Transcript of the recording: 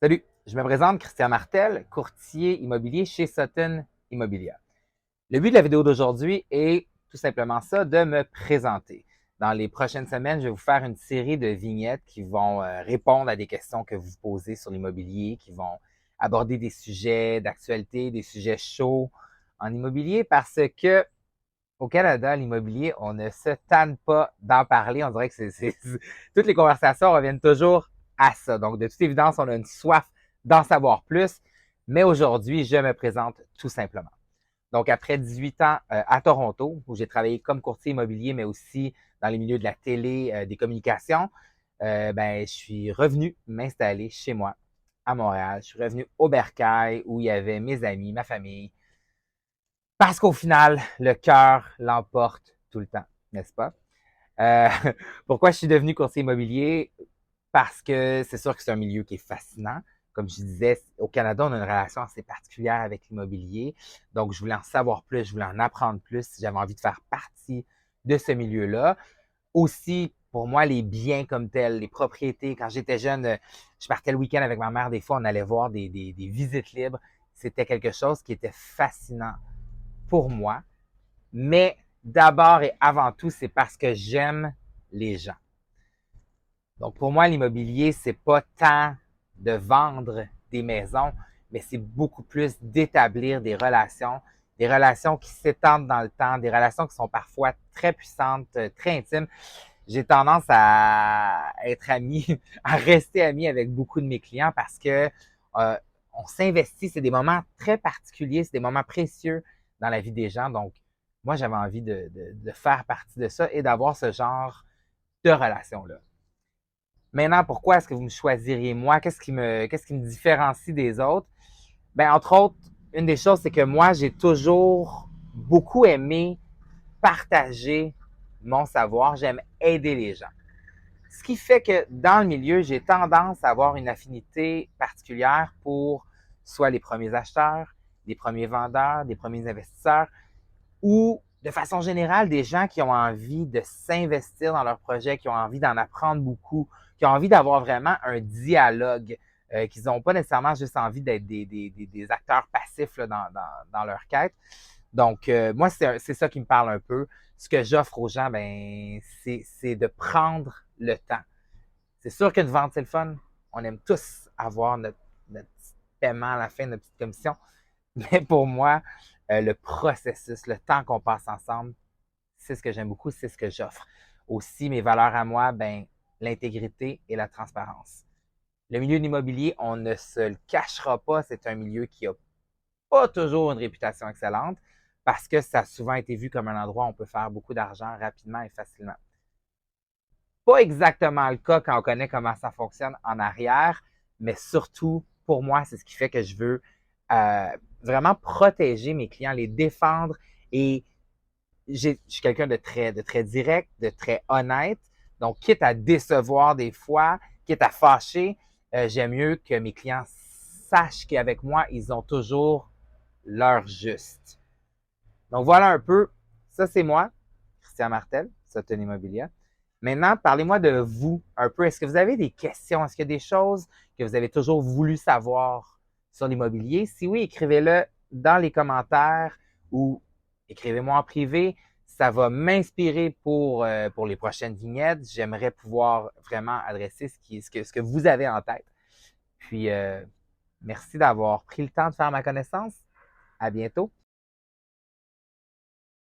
Salut, je me présente Christian Martel, courtier immobilier chez Sutton Immobilier. Le but de la vidéo d'aujourd'hui est tout simplement ça, de me présenter. Dans les prochaines semaines, je vais vous faire une série de vignettes qui vont répondre à des questions que vous posez sur l'immobilier, qui vont aborder des sujets d'actualité, des sujets chauds en immobilier parce que au Canada, l'immobilier, on ne se tanne pas d'en parler. On dirait que toutes les conversations reviennent toujours à ça. Donc, de toute évidence, on a une soif d'en savoir plus. Mais aujourd'hui, je me présente tout simplement. Donc, après 18 ans à Toronto, où j'ai travaillé comme courtier immobilier, mais aussi dans les milieux de la télé, des communications, je suis revenu m'installer chez moi à Montréal. Je suis revenu au Bercail, où il y avait mes amis, ma famille, parce qu'au final, le cœur l'emporte tout le temps, n'est-ce pas? Euh, pourquoi je suis devenu courtier immobilier? Parce que c'est sûr que c'est un milieu qui est fascinant. Comme je disais, au Canada, on a une relation assez particulière avec l'immobilier. Donc, je voulais en savoir plus, je voulais en apprendre plus. J'avais envie de faire partie de ce milieu-là. Aussi, pour moi, les biens comme tels, les propriétés. Quand j'étais jeune, je partais le week-end avec ma mère. Des fois, on allait voir des visites libres. C'était quelque chose qui était fascinant pour moi, mais d'abord et avant tout, c'est parce que j'aime les gens. Donc, pour moi, l'immobilier, c'est pas tant de vendre des maisons, mais c'est beaucoup plus d'établir des relations qui s'étendent dans le temps, des relations qui sont parfois très puissantes, très intimes. J'ai tendance à être ami, à rester ami avec beaucoup de mes clients parce que euh, on s'investit, c'est des moments très particuliers, c'est des moments précieux dans la vie des gens. Donc, moi, j'avais envie de faire partie de ça et d'avoir ce genre de relation-là. Maintenant, pourquoi est-ce que vous me choisiriez moi? Qu'est-ce qui me différencie des autres? Ben, entre autres, une des choses, c'est que moi, j'ai toujours beaucoup aimé partager mon savoir. J'aime aider les gens. Ce qui fait que dans le milieu, j'ai tendance à avoir une affinité particulière pour soit les premiers acheteurs, les premiers vendeurs, les premiers investisseurs ou de façon générale des gens qui ont envie de s'investir dans leur projet, qui ont envie d'en apprendre beaucoup, qui ont envie d'avoir vraiment un dialogue, qu'ils n'ont pas nécessairement juste envie d'être des acteurs passifs là, dans leur quête. Donc, moi, c'est ça qui me parle un peu. Ce que j'offre aux gens, ben, c'est de prendre le temps. C'est sûr qu'une vente, c'est le fun. On aime tous avoir notre petit paiement à la fin, notre petite commission. Mais pour moi, le processus, le temps qu'on passe ensemble, c'est ce que j'aime beaucoup, c'est ce que j'offre. Aussi, mes valeurs à moi, ben, l'intégrité et la transparence. Le milieu de l'immobilier, on ne se le cachera pas, c'est un milieu qui n'a pas toujours une réputation excellente parce que ça a souvent été vu comme un endroit où on peut faire beaucoup d'argent rapidement et facilement. Pas exactement le cas quand on connaît comment ça fonctionne en arrière, mais surtout, pour moi, c'est ce qui fait que je veux euh, vraiment protéger mes clients, les défendre. Et je suis quelqu'un de très direct, de très honnête. Donc, quitte à décevoir des fois, quitte à fâcher, j'aime mieux que mes clients sachent qu'avec moi, ils ont toujours leur juste. Donc, voilà un peu. Ça, c'est moi, Christian Martel, Sutton Immobilier. Maintenant, parlez-moi de vous un peu. Est-ce que vous avez des questions? Est-ce qu'il y a des choses que vous avez toujours voulu savoir sur l'immobilier? Si oui, écrivez-le dans les commentaires ou écrivez-moi en privé. Ça va m'inspirer pour les prochaines vignettes. J'aimerais pouvoir vraiment adresser ce que vous avez en tête. Puis, merci d'avoir pris le temps de faire ma connaissance. À bientôt.